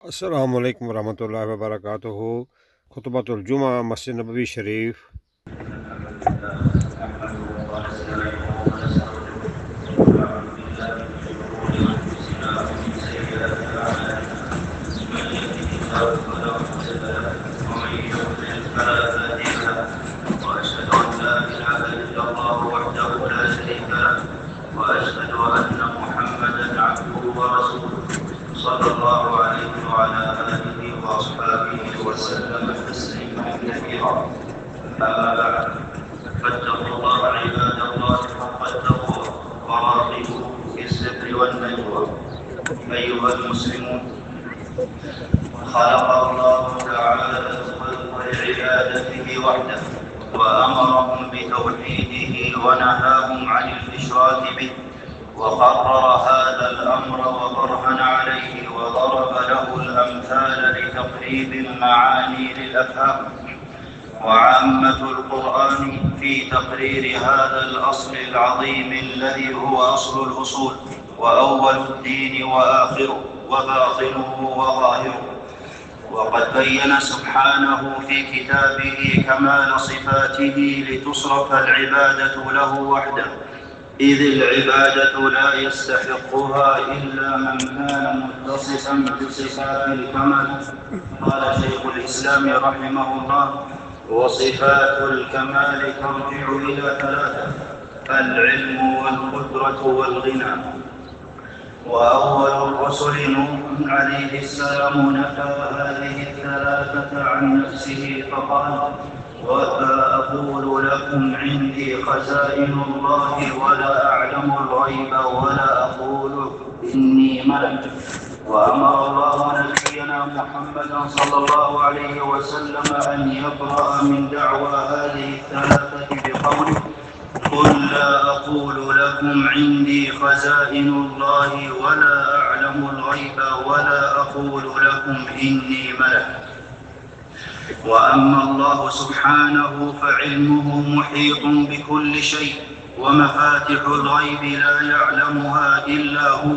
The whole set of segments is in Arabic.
अस्सलामु अलैकुम वरहमतुल्लाहि वबरकातुहू। खुतबतुल जुमा मस्जिद नबवी शरीफ। وأشهد أن لا إله إلا الله وحده لا شريك له وأشهد أن محمدا عبده ورسوله صلى الله عليه وعلى آله وأصحابه وسلم تسليما كثيرا. أما بعد، فاتقوا الله عباد الله حق التقوى وراقبوه في السر والنجوى. أيها المسلمون، خلق الله تعالى الخلق لعبادته وحده وأمرهم بتوحيده ونهاهم عن الإشراك به، وقرر هذا الأمر وبرهن عليه وضرب له الأمثال لتقريب المعاني للأفهام. وعامة القرآن في تقرير هذا الأصل العظيم الذي هو أصل الأصول وأول الدين وآخره وباطنه وظاهره. وقد بين سبحانه في كتابه كمال صفاته لتصرف العبادة له وحده، إذ العبادة لا يستحقها إلا من كان متصفا بصفات الكمال. قال شيخ الإسلام رحمه الله: وصفات الكمال ترجع إلى ثلاثة: العلم والقدرة والغنى. وأول الرسل نوح عليه السلام نفى هذه الثلاثة عن نفسه فقال: ولا أقول لكم عندي خزائن الله ولا أعلم الغيب ولا أقول إني ملك. وأمر الله نبينا محمدا صلى الله عليه وسلم أن يبرأ من دعوى هذه الثلاثة بقوله: قل لا أقول لكم عندي خزائن الله ولا أعلم الغيب ولا أقول لكم إني ملك. وأما الله سبحانه فعلمه محيط بكل شيء، ومفاتح الغيب لا يعلمها إلا هو،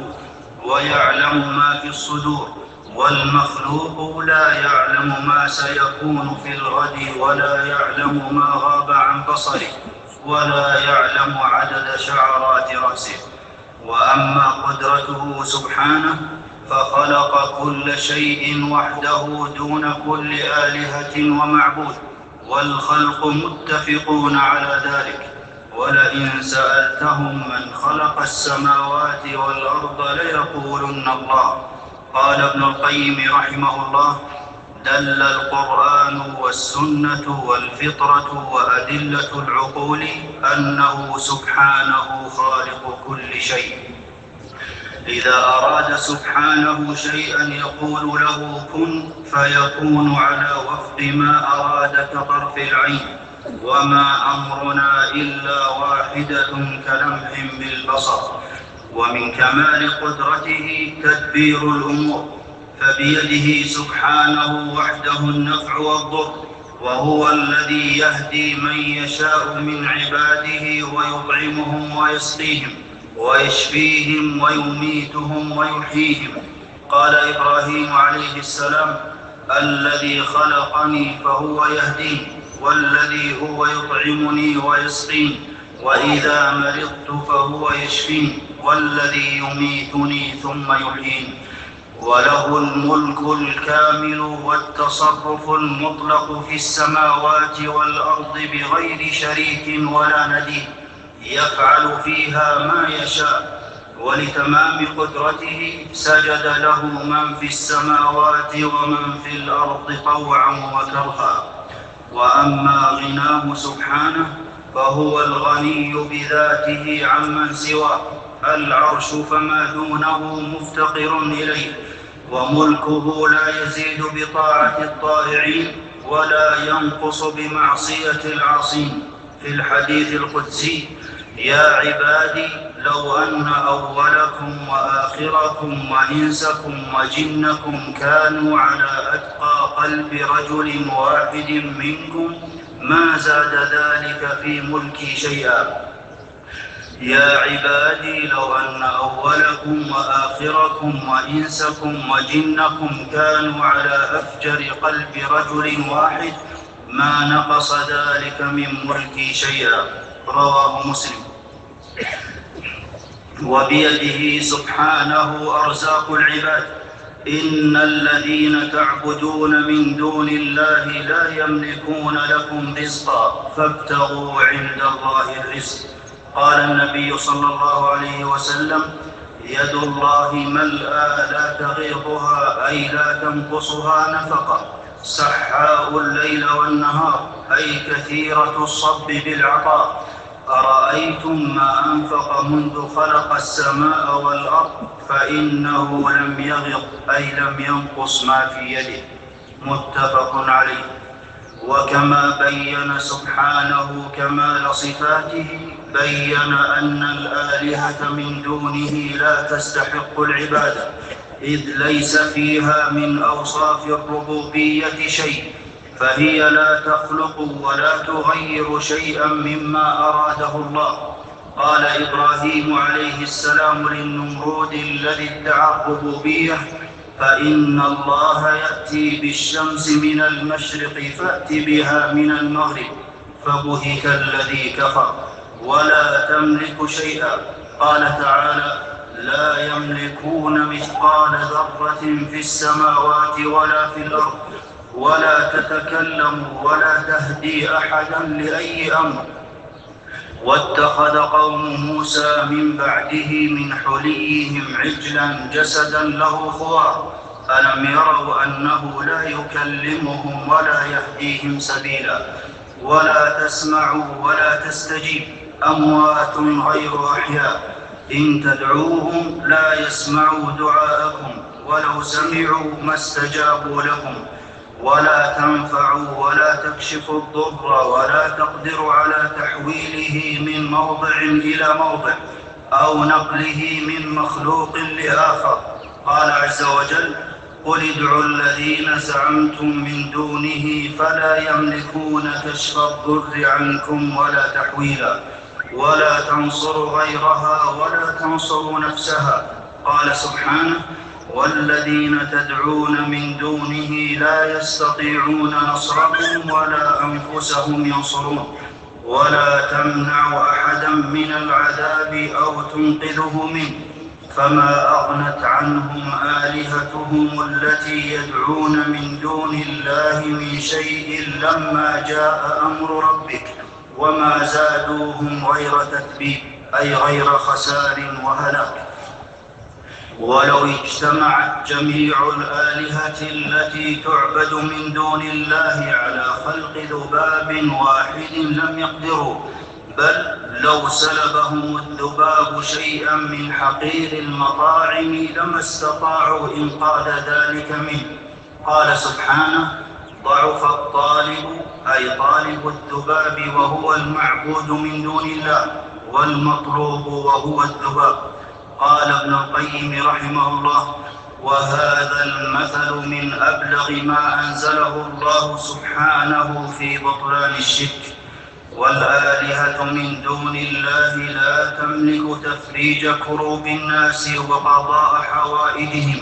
ويعلم ما في الصدور. والمخلوق لا يعلم ما سيكون في الغد ولا يعلم ما غاب عن بصره ولا يعلم عدد شعرات رأسه. وأما قدرته سبحانه فخلق كل شيء وحده دون كل آلهة ومعبود، والخلق متفقون على ذلك. ولئن سألتهم من خلق السماوات والأرض ليقولن الله. قال ابن القيم رحمه الله: دل القرآن والسنة والفطرة وأدلة العقول أنه سبحانه خالق كل شيء. إذا أراد سبحانه شيئا يقول له كن فيكون على وفق ما أراد كطرف العين. وما أمرنا إلا واحدة كلمح بالبصر. ومن كمال قدرته تدبير الأمور، فبيده سبحانه وحده النفع والضر، وهو الذي يهدي من يشاء من عباده ويطعمهم ويسقيهم ويشفيهم ويميتهم ويحييهم. قال إبراهيم عليه السلام: الذي خلقني فهو يهدين، والذي هو يطعمني ويسقين، وإذا مرضت فهو يشفين، والذي يميتني ثم يحيين. وله الملك الكامل والتصرف المطلق في السماوات والأرض بغير شريك ولا نديد، يفعل فيها ما يشاء. ولتمام قدرته سجد له من في السماوات ومن في الأرض طوعا وكرها. وأما غناه سبحانه فهو الغني بذاته عمن سواه، العرش فما دونه مفتقر إليه، وملكه لا يزيد بطاعة الطائعين ولا ينقص بمعصية العاصين. في الحديث القدسي: يا عبادي لو أن أولكم وآخركم وإنسكم وجنكم كانوا على أتقى قلب رجل واحد منكم ما زاد ذلك في ملكي شيئا. يا عبادي لو أن أولكم وآخركم وإنسكم وجنكم كانوا على أفجر قلب رجل واحد ما نقص ذلك من ملكي شيئا. رواه مسلم. وبيده سبحانه أرزاق العباد. إن الذين تعبدون من دون الله لا يملكون لكم رزقا فابتغوا عند الله الرزق. قال النبي صلى الله عليه وسلم: يد الله ملأى لا تغيضها أي لا تنقصها نفقة، سحاء الليل والنهار أي كثيرة الصب بالعطاء. أرأيتم ما أنفق منذ خلق السماء والأرض فإنه لم يغض أي لم ينقص ما في يده. متفق عليه. وكما بين سبحانه كمال صفاته بين أن الآلهة من دونه لا تستحق العبادة، إذ ليس فيها من أوصاف الربوبية شيء، فهي لا تخلق ولا تغير شيئا مما أراده الله. قال إبراهيم عليه السلام للنمرود الذي ادعى الربوبية: فإن الله يأتي بالشمس من المشرق فأت بها من المغرب. فبهت الذي كفر ولا تملك شيئا. قال تعالى: لا يملكون مثقال ذرة في السماوات ولا في الأرض ولا تتكلم ولا تهدي أحدا لأي أمر. واتخذ قوم موسى من بعده من حليهم عجلا جسدا له خوار ألم يروا أنه لا يكلمهم ولا يهديهم سبيلا ولا تسمع ولا تستجيب أموات غير أحياء إن تدعوهم لا يسمعوا دعاءكم ولو سمعوا ما استجابوا لكم ولا تنفع ولا تكشف الضر ولا تقدر على تحويله من موضع إلى موضع أو نقله من مخلوق لآخر. قال عز وجل: قل ادعوا الذين زعمتم من دونه فلا يملكون كشف الضر عنكم ولا تحويلا ولا تنصر غيرها ولا تنصر نفسها. قال سبحانه: والذين تدعون من دونه لا يستطيعون نصركم ولا أنفسهم ينصرون ولا تمنع أحدا من العذاب أو تنقذه منه. فما أغنت عنهم آلهتهم التي يدعون من دون الله من شيء لما جاء أمر ربك وما زادوهم غير تتبيب أي غير خسار وهلاك. ولو اجتمعت جميع الآلهة التي تعبد من دون الله على خلق ذباب واحد لم يقدروا، بل لو سلبهم الذباب شيئا من حقير المطاعم لما استطاعوا إنقاذ ذلك منه. قال سبحانه: ضعف الطالب أي طالب الذباب وهو المعبود من دون الله والمطلوب وهو الذباب. قال ابن القيم رحمه الله: وهذا المثل من أبلغ ما أنزله الله سبحانه في بطلان الشرك. والآلهة من دون الله لا تملك تفريج كروب الناس وقضاء حوائجهم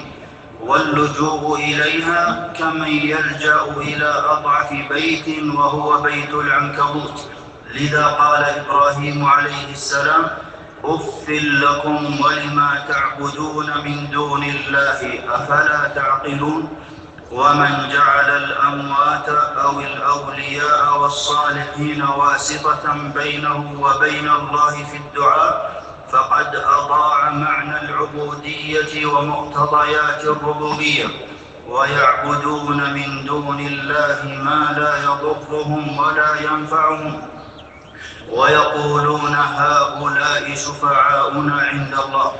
واللجوء إليها كمن يلجأ إلى أضعف بيت وهو بيت العنكبوت. لذا قال إبراهيم عليه السلام: أف لكم ولما تعبدون من دون الله أفلا تعقلون. ومن جعل الأموات أو الأولياء والصالحين واسطة بينه وبين الله في الدعاء فقد أضاع معنى العبودية ومقتضيات الربوبية. ويعبدون من دون الله ما لا يضرهم ولا ينفعهم ويقولون هؤلاء شفعاؤنا عند الله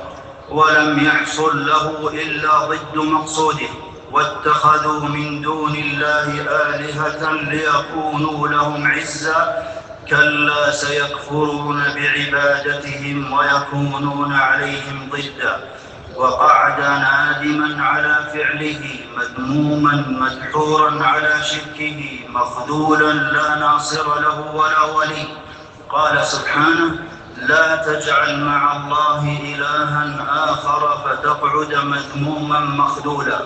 ولم يحصل له إلا ضد مقصوده. واتخذوا من دون الله آلهة ليكونوا لهم عزا كلا سيكفرون بعبادتهم ويكونون عليهم ضدا. وقعد نادما على فعله مذموما مدحورا على شركه مخذولا لا ناصر له ولا ولي. قال سبحانه: لا تجعل مع الله إلها آخر فتقعد مذموما مخذولا.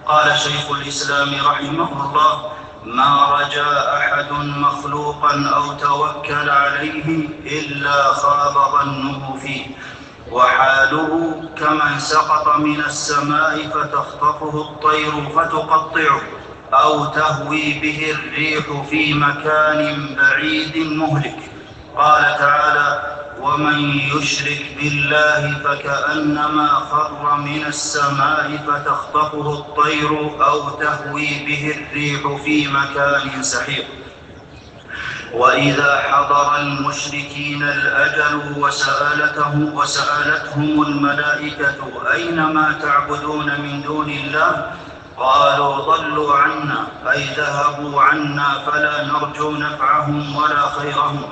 قال شيخ الإسلام رحمه الله: ما رجا أحد مخلوقا أو توكل عليه إلا خاب ظنه فيه، وحاله كمن سقط من السماء فتخطفه الطير فتقطعه، أو تهوي به الريح في مكان بعيد مهلك. قال تعالى: ومن يشرك بالله فكأنما خر من السماء فتخطفه الطير أو تهوي به الريح في مكان سحيق. وإذا حضر المشركين الأجل وسألتهم الملائكة: أين ما تعبدون من دون الله؟ قالوا: ضلوا عنا، أي ذهبوا عنا، فلا نرجو نفعهم ولا خيرهم.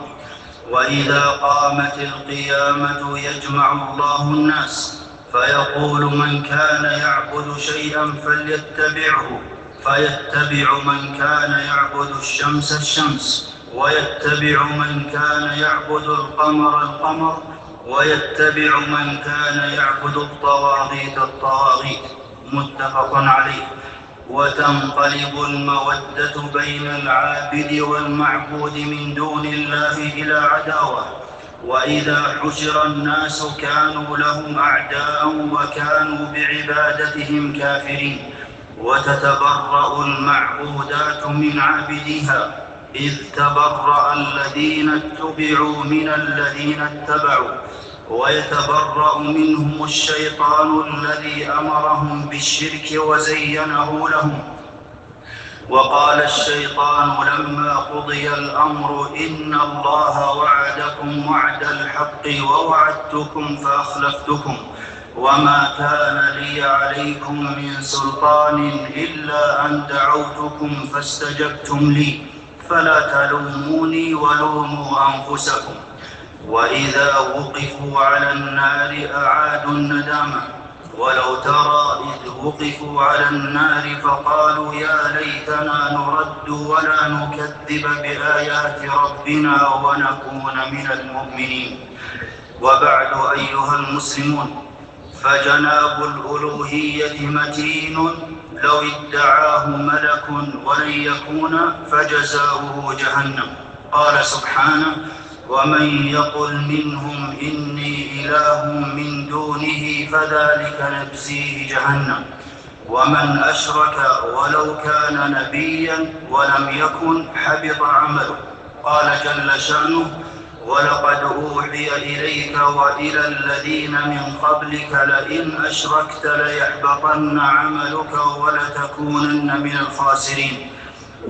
وإذا قامت القيامة يجمع الله الناس فيقول: من كان يعبد شيئا فليتبعه، فيتبع من كان يعبد الشمس الشمس، ويتبع من كان يعبد القمر القمر، ويتبع من كان يعبد الطواغيت الطواغيت. متفق عليه. وتنقلب المودة بين العابد والمعبود من دون الله إلى عداوة. وإذا حشر الناس كانوا لهم أعداء وكانوا بعبادتهم كافرين. وتتبرأ المعبودات من عابدها، إذ تبرأ الذين اتبعوا من الذين اتبعوا، ويتبرأ منهم الشيطان الذي أمرهم بالشرك وزينه لهم. وقال الشيطان لما قضي الأمر: إن الله وعدكم وعد الحق ووعدتكم فأخلفتكم، وما كان لي عليكم من سلطان إلا أن دعوتكم فاستجبتم لي، فلا تلوموني ولوموا أنفسكم. وإذا وقفوا على النار أعادوا الندامة. ولو ترى إذ وقفوا على النار فقالوا: يا ليتنا نرد ولا نكذب بآيات ربنا ونكون من المؤمنين. وبعد أيها المسلمون، فجناب الألوهية متين لو ادعاه ملك ولن يكون فجزاؤه جهنم. قال سبحانه: ومن يقل منهم إني إله من دونه فذلك نجزيه جهنم. ومن أشرك ولو كان نبيا ولم يكن حبط عمله. قال جل شأنه: ولقد أوحي إليك وإلى الذين من قبلك لئن أشركت ليحبطن عملك ولتكونن من الخاسرين.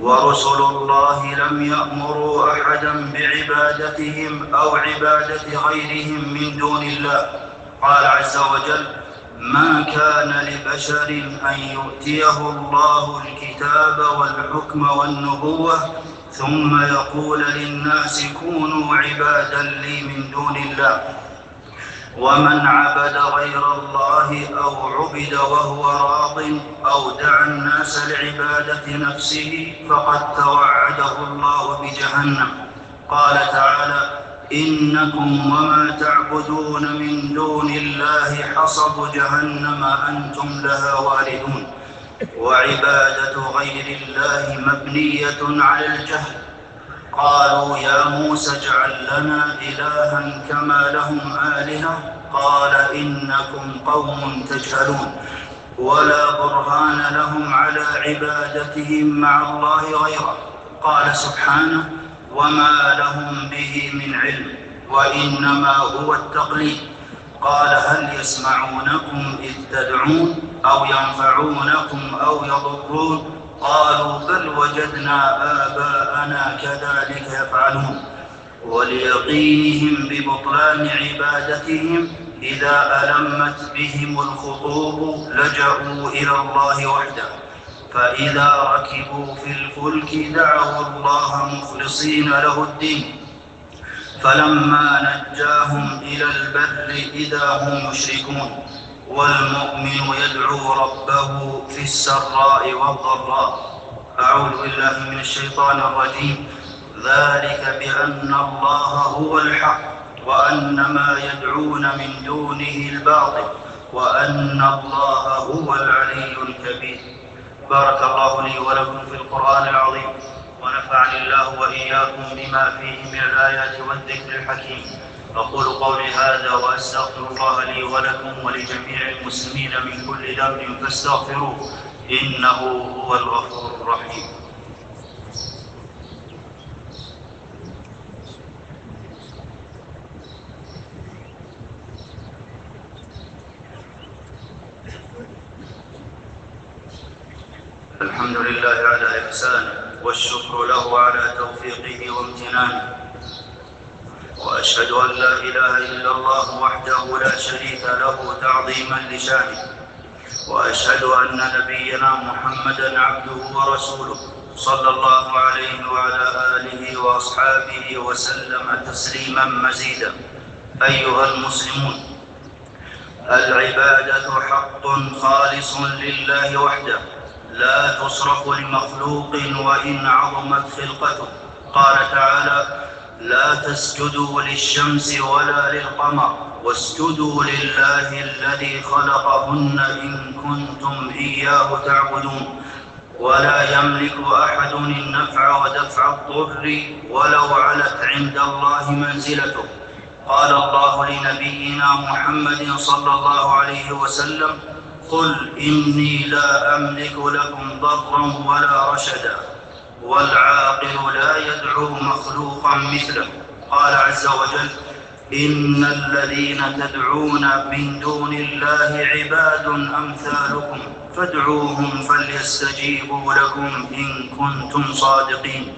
ورسل الله لم يأمروا أحدا بعبادتهم أو عبادة غيرهم من دون الله. قال عز وجل: ما كان لبشر أن يؤتيه الله الكتاب والحكم والنبوة ثم يقول للناس كونوا عبادا لي من دون الله. ومن عبد غير الله أو عبد وهو راض أو دعا الناس لعبادة نفسه فقد توعده الله بجهنم. قال تعالى: إنكم وما تعبدون من دون الله حصب جهنم أنتم لها واردون. وعبادة غير الله مبنية على الجهل. قالوا: يا موسى اجعل لنا إلها كما لهم آلهة. قال: إنكم قوم تجهلون. ولا برهان لهم على عبادتهم مع الله غيره. قال سبحانه: وما لهم به من علم وإنما هو التقليد. قال: هل يسمعونكم إذ تدعون أو ينفعونكم أو يضرون؟ قالوا: بل وجدنا آباءنا كذلك يفعلون. وليقينهم ببطلان عبادتهم إذا ألمت بهم الخطوب لجأوا إلى الله وحده. فإذا ركبوا في الفلك دعوا الله مخلصين له الدين. فلما نجاهم إلى البر إذا هم يشركون. والمؤمن يدعو ربه في السراء والضراء. أعوذ بالله من الشيطان الرجيم. ذلك بأن الله هو الحق وأن ما يدعون من دونه الباطل وأن الله هو العلي الكبير. بارك الله لي ولكم في القرآن العظيم، ونفعني الله وإياكم بما فيه من الآيات والذكر الحكيم. أقول قولي هذا وأستغفر الله لي ولكم ولجميع المسلمين من كل ذنب فاستغفروه إنه هو الغفور الرحيم. الحمد لله على إحسانه، والشكر له على توفيقه وامتنانه، وأشهد أن لا إله إلا الله وحده لا شريك له تعظيما لشانه، وأشهد أن نبينا محمدا عبده ورسوله صلى الله عليه وعلى آله وأصحابه وسلم تسليما مزيدا. أيها المسلمون، العبادة حق خالص لله وحده، لا تصرف لمخلوق وإن عظمت خلقته. قال تعالى: لا تسجدوا للشمس ولا للقمر واسجدوا لله الذي خلقهن إن كنتم إياه تعبدون. ولا يملك أحد النفع ودفع الضر ولو علت عند الله منزلته. قال الله لنبينا محمد صلى الله عليه وسلم: قل إني لا أملك لكم ضرا ولا رشدا. والعاقل لا يدعو مخلوقا مثله. قال عز وجل: إن الذين تدعون من دون الله عباد أمثالكم فادعوهم فليستجيبوا لكم إن كنتم صادقين.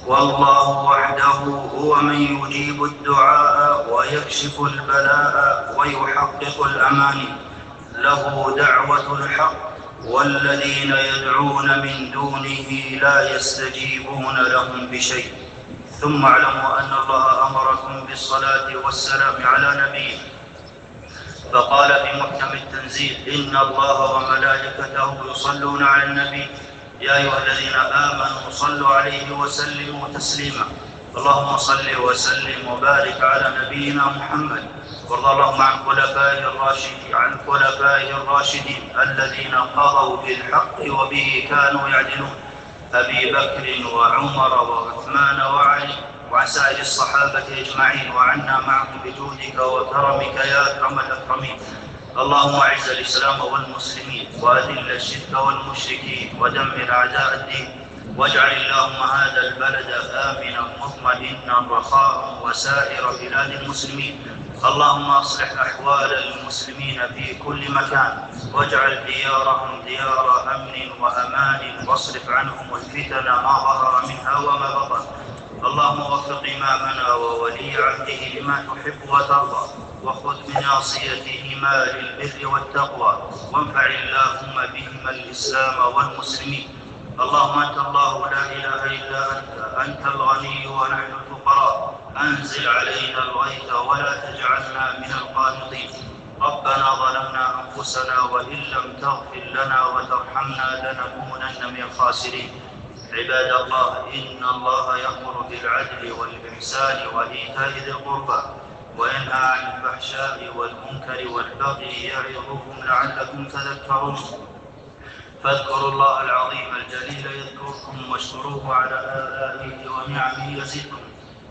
والله وحده هو من يجيب الدعاء ويكشف البلاء ويحقق الأماني، له دعوة الحق، والذين يدعون من دونه لا يستجيبون لهم بشيء. ثم اعلموا أن الله أمركم بالصلاة والسلام على نبيه، فقال في محكم التنزيل: إن الله وملائكته يصلون على النبي يا أيها الذين آمنوا صلوا عليه وسلموا تسليما. اللهم صل وسلم وبارك على نبينا محمد، وارض اللهم عن خلفائه الراشدين الذين قضوا بالحق وبه كانوا يعدلون: أبي بكر وعمر وعثمان وعلي، وعن سائر الصحابة أجمعين، وعنا معهم بجودك وكرمك يا أكرم الأكرمين. اللهم أعز الإسلام والمسلمين، وأذل الشرك والمشركين، ودمر أعداء الدين، واجعل اللهم هذا البلد آمنا مطمئنا رخاء وسائر بلاد المسلمين. اللهم أصلح أحوال المسلمين في كل مكان، واجعل ديارهم ديار أمن وأمان، واصرف عنهم الفتن ما ظهر منها وما بطن. اللهم وفق إمامنا وولي عهده لما تحب وترضى، وخذ بناصيتهما للبر والتقوى، وانفع اللهم بهما الإسلام والمسلمين. اللهم أنت الله لا إله إلا أنت الغني ونحن الفقراء، أنزل علينا الغيث ولا تجعلنا من القانطين. ربنا ظلمنا أنفسنا وإن لم تغفر لنا وترحمنا لنكونن من الخاسرين. عباد الله، إن الله يأمر بالعدل والإحسان وإيتاء ذي القربى، وينهى عن الفحشاء والمنكر والبغي يعظكم لعلكم تذكرون. فاذكروا الله العظيم الجليل يذكركم، واشكروه على آلائه ونعمه يزدكم،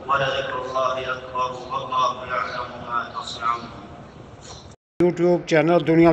ولذكر الله أكبر والله يعلم ما تصنعون. YouTube चैनल दुनिया